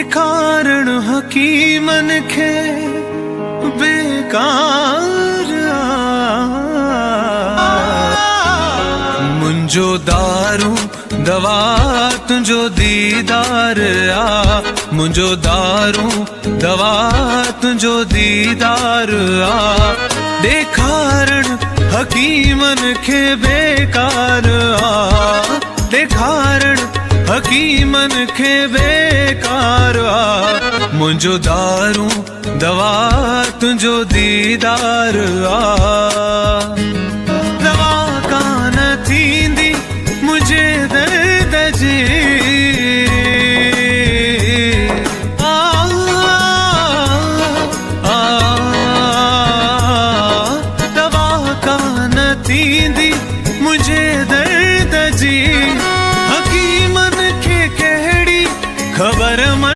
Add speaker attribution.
Speaker 1: ॾेखारण हकीमन खे बेकार मुंहिंजो दारू दवा तुंहिंजो दीदार आ, मुंहिंजो दारू दवा तुंहिंजो दीदार आ। ॾेखारण हकीमन खे बेकार आ, ॾेखारण हकीमन खे बेकार आ। मुंहिंजो दारू दवा तुंहिंजो दीदार आ।